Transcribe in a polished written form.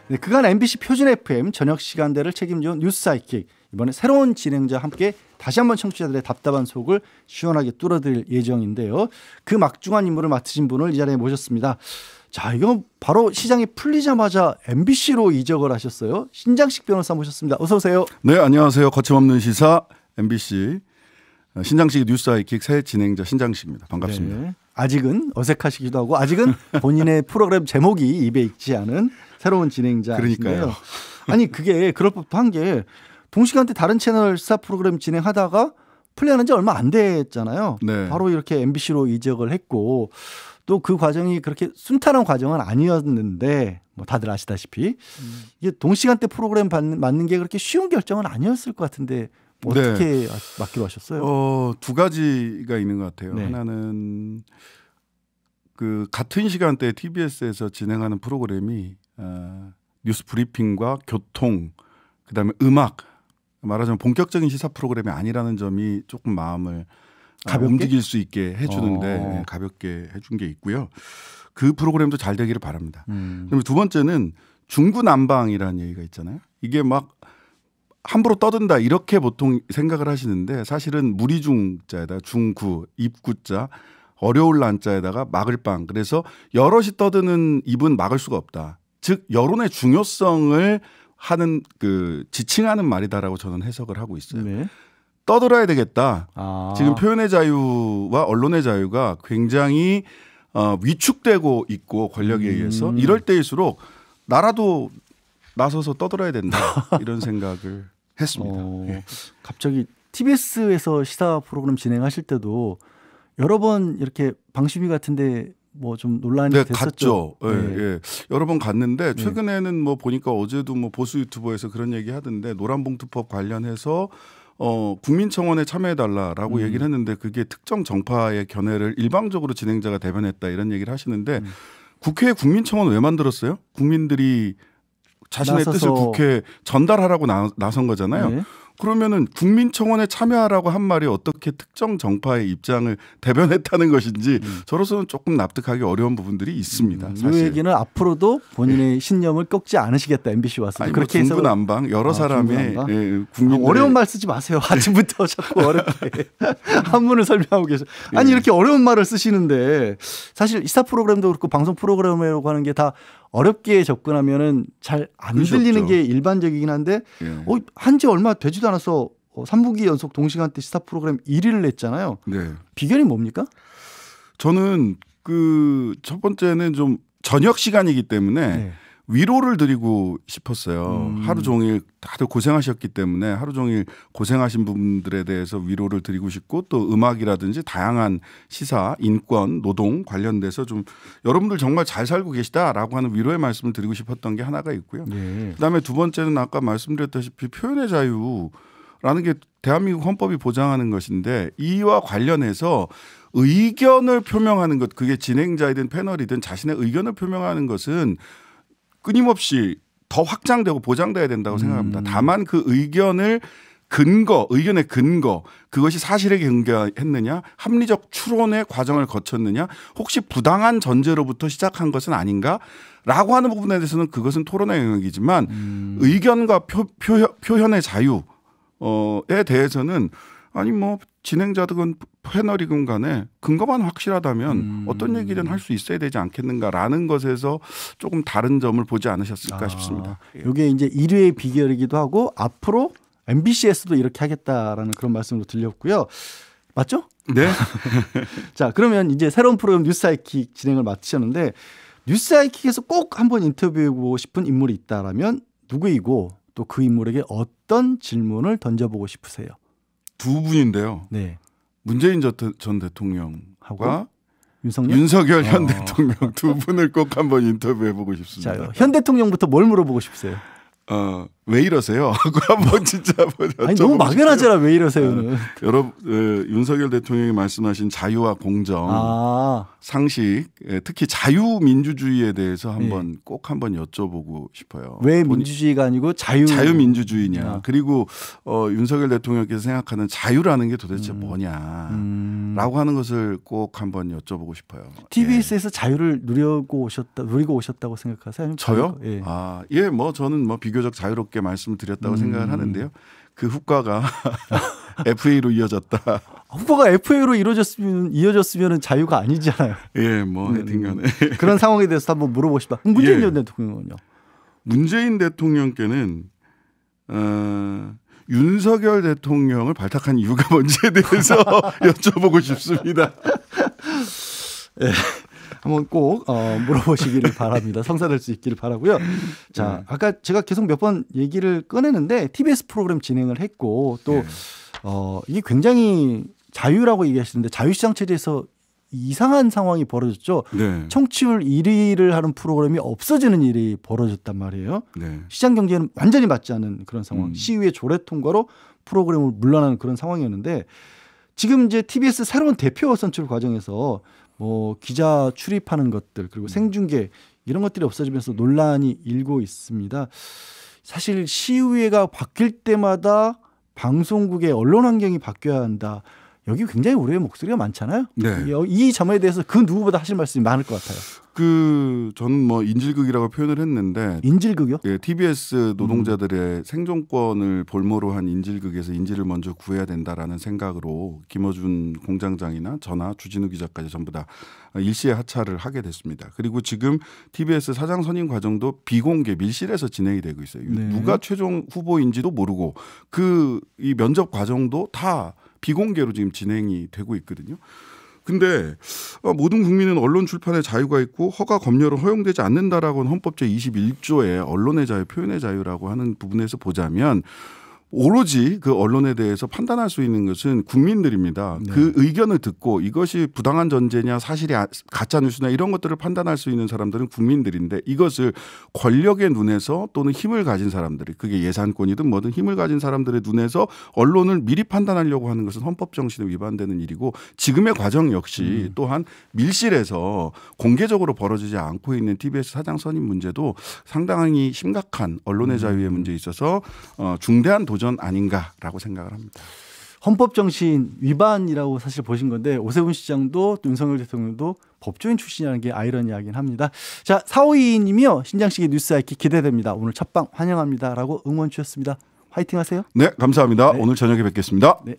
네, 그간 MBC 표준 FM 저녁 시간대를 책임져온 뉴스 사이킥. 이번에 새로운 진행자와 함께 다시 한번 청취자들의 답답한 속을 시원하게 뚫어드릴 예정인데요. 그 막중한 임무를 맡으신 분을 이 자리에 모셨습니다. 자, 이건 바로 시장이 풀리자마자 MBC로 이적을 하셨어요. 신장식 변호사 모셨습니다. 어서 오세요. 네, 안녕하세요. 거침없는 시사 MBC 신장식 뉴스 사이킥 새 진행자 신장식입니다. 반갑습니다. 네, 아직은 어색하시기도 하고 아직은 본인의 프로그램 제목이 입에 익지 않은 새로운 진행자인데요. 그러니까요. 아니 그게 그럴 법도 한 게 동시간대 다른 채널 시사 프로그램 진행하다가 풀려난 지 얼마 안 됐잖아요. 네. 바로 이렇게 MBC로 이적을 했고 또 그 과정이 그렇게 순탄한 과정은 아니었는데 뭐 다들 아시다시피 이게 동시간대 프로그램 맡는 게 그렇게 쉬운 결정은 아니었을 것 같은데 어떻게 맡기로 하셨어요? 두 가지가 있는 것 같아요. 네. 하나는 그 같은 시간대에 TBS에서 진행하는 프로그램이 뉴스 브리핑과 교통 그다음에 음악 말하자면 본격적인 시사 프로그램이 아니라는 점이 조금 마음을 가볍게? 움직일 수 있게 해주는데 가볍게 해준 게 있고요. 그 프로그램도 잘 되기를 바랍니다. 그다음에 두 번째는 중구난방이라는 얘기가 있잖아요. 이게 막 함부로 떠든다 이렇게 보통 생각을 하시는데 사실은 무리중자에다 중구 입구자 어려울 난자에다가 막을 빵 그래서 여럿이 떠드는 입은 막을 수가 없다. 즉 여론의 중요성을 하는 그 지칭하는 말이다라고 저는 해석을 하고 있어요. 네. 떠들어야 되겠다. 지금 표현의 자유와 언론의 자유가 굉장히 위축되고 있고 권력에 의해서 이럴 때일수록 나라도 나서서 떠들어야 된다 이런 생각을 했습니다. 예. 갑자기 TBS에서 시사 프로그램 진행하실 때도 여러 번 이렇게 방심위 같은데 뭐 좀 논란이 됐었죠. 갔죠. 네. 예. 여러 번 갔는데 최근에는 뭐 보니까 어제도 뭐 보수 유튜버에서 그런 얘기 하던데 노란봉투법 관련해서 국민청원에 참여해달라라고 얘기를 했는데 그게 특정 정파의 견해를 일방적으로 진행자가 대변했다 이런 얘기를 하시는데 국회에 국민청원 왜 만들었어요? 국민들이 자신의 뜻을 국회에 전달하라고 나선 거잖아요. 네. 그러면은 국민청원에 참여하라고 한 말이 어떻게 특정 정파의 입장을 대변했다는 것인지 저로서는 조금 납득하기 어려운 부분들이 있습니다. 이 얘기는 앞으로도 본인의 신념을 꺾지 않으시겠다 MBC 왔을 때. 아니, 그렇게 해서 중구난방 여러 사람의 국민들의 어려운 말 쓰지 마세요. 아침부터 자꾸 어렵게 한문을 설명하고 계셔. 아니 이렇게 어려운 말을 쓰시는데 사실 시사 프로그램도 그렇고 방송 프로그램이라고 하는 게 다 어렵게 접근하면은 잘 안 들리는 게 일반적이긴 한데 한지 얼마 되지도 않아서 3분기 연속 동시간대 시사 프로그램 1위를 냈잖아요. 네. 비결이 뭡니까? 저는 그 첫 번째는 좀 저녁 시간이기 때문에 위로를 드리고 싶었어요. 하루 종일 다들 고생하셨기 때문에 하루 종일 고생하신 분들에 대해서 위로를 드리고 싶고 또 음악이라든지 다양한 시사, 인권, 노동 관련돼서 좀 여러분들 정말 잘 살고 계시다라고 하는 위로의 말씀을 드리고 싶었던 게 하나가 있고요. 그다음에 두 번째는 아까 말씀드렸다시피 표현의 자유라는 게 대한민국 헌법이 보장하는 것인데 이와 관련해서 의견을 표명하는 것 그게 진행자이든 패널이든 자신의 의견을 표명하는 것은 끊임없이 더 확장되고 보장돼야 된다고 생각합니다. 다만 그 의견의 근거 그것이 사실에 근거했느냐 합리적 추론의 과정을 거쳤느냐 혹시 부당한 전제로부터 시작한 것은 아닌가라고 하는 부분에 대해서는 그것은 토론의 영역이지만 의견과 표현의 자유에 대해서는 아니 뭐 진행자든 패널이든 간에 근거만 확실하다면 어떤 얘기든 할 수 있어야 되지 않겠는가라는 것에서 조금 다른 점을 보지 않으셨을까 싶습니다. 이게 이제 1위의 비결이기도 하고 앞으로 MBC에서도 이렇게 하겠다라는 그런 말씀으로 들렸고요. 맞죠? 네. 자, 그러면 이제 새로운 프로그램 뉴스 사이킥 진행을 맡으셨는데 뉴스 사이킥에서 꼭 한번 인터뷰해보고 싶은 인물이 있다라면 누구이고 또 그 인물에게 어떤 질문을 던져보고 싶으세요? 두 분인데요. 네. 문재인 전 대통령과 윤석열 현 대통령 두 분을 꼭 한번 인터뷰해보고 싶습니다. 자, 현 대통령부터 뭘 물어보고 싶으세요? 왜 이러세요? 하고 한번 진짜 아니 너무 막연하잖아. 왜 이러세요는. 여러분 윤석열 대통령이 말씀하신 자유와 공정, 상식, 특히 자유민주주의에 대해서 한번 꼭 한번 여쭤보고 싶어요. 왜 민주주의가 아니고 자유민주주의냐? 그리고 윤석열 대통령께서 생각하는 자유라는 게 도대체 뭐냐라고 하는 것을 꼭 한번 여쭤보고 싶어요. TBS에서 자유를 누리고 오셨다고 생각하세요? 저요? 예, 뭐 저는 뭐 비교적 자유롭게 말씀을 드렸다고 생각을 하는데요. 그 후과가 FA로 이어졌다. 후과가 FA로 이어졌으면 자유가 아니잖아요. 예, 뭐 하여튼간에 그런 상황에 대해서 한번 물어보고 싶다. 문재인 전 대통령은요? 문재인 대통령께는 윤석열 대통령을 발탁한 이유가 뭔지에 대해서 여쭤보고 싶습니다. 네. 한번 꼭 물어보시기를 바랍니다. 성사될 수 있기를 바라고요. 자, 아까 제가 계속 몇 번 얘기를 꺼내는데 TBS 프로그램 진행을 했고 또 이게 굉장히 자유라고 얘기하시는데 자유시장 체제에서 이상한 상황이 벌어졌죠. 네. 청취율 1위를 하는 프로그램이 없어지는 일이 벌어졌단 말이에요. 네. 시장 경제는 완전히 맞지 않은 그런 상황. 시의회 조례 통과로 프로그램을 물러나는 그런 상황이었는데 지금 이제 TBS 새로운 대표 선출 과정에서 뭐 기자 출입하는 것들 그리고 생중계 이런 것들이 없어지면서 논란이 일고 있습니다. 사실 시의회가 바뀔 때마다 방송국의 언론 환경이 바뀌어야 한다. 여기 굉장히 우리의 목소리가 많잖아요. 네. 이 점에 대해서 그 누구보다 하실 말씀이 많을 것 같아요. 저는 뭐 인질극이라고 표현을 했는데 인질극이요? 예, TBS 노동자들의 생존권을 볼모로 한 인질극에서 인질을 먼저 구해야 된다라는 생각으로 김어준 공장장이나 저나 주진우 기자까지 전부 다 일시에 하차를 하게 됐습니다. 그리고 지금 TBS 사장 선임 과정도 비공개 밀실에서 진행이 되고 있어요. 네. 누가 최종 후보인지도 모르고 이 면접 과정도 다 비공개로 지금 진행이 되고 있거든요. 근데 모든 국민은 언론 출판의 자유가 있고 허가 검열은 허용되지 않는다라고 하는 헌법 제21조의 언론의 자유, 표현의 자유라고 하는 부분에서 보자면 오로지 그 언론에 대해서 판단할 수 있는 것은 국민들입니다. 네. 그 의견을 듣고 이것이 부당한 전제냐 사실이 가짜 뉴스냐 이런 것들을 판단할 수 있는 사람들은 국민들인데 이것을 권력의 눈에서 또는 힘을 가진 사람들이 그게 예산권이든 뭐든 힘을 가진 사람들의 눈에서 언론을 미리 판단하려고 하는 것은 헌법 정신에 위반되는 일이고 지금의 과정 역시 또한 밀실에서 공개적으로 벌어지지 않고 있는 TBS 사장 선임 문제도 상당히 심각한 언론의 자유의 문제에 있어서 중대한 도전 아닌가라고 생각을 합니다. 헌법 정신 위반이라고 사실 보신 건데 오세훈 시장도 윤석열 대통령도 법조인 출신이라는 게 아이러니하긴 합니다. 자, 4522님이요. 신장식의 뉴스 아이키 기대됩니다. 오늘 첫방 환영합니다라고 응원 주셨습니다. 화이팅 하세요. 네, 감사합니다. 네. 오늘 저녁에 뵙겠습니다. 네.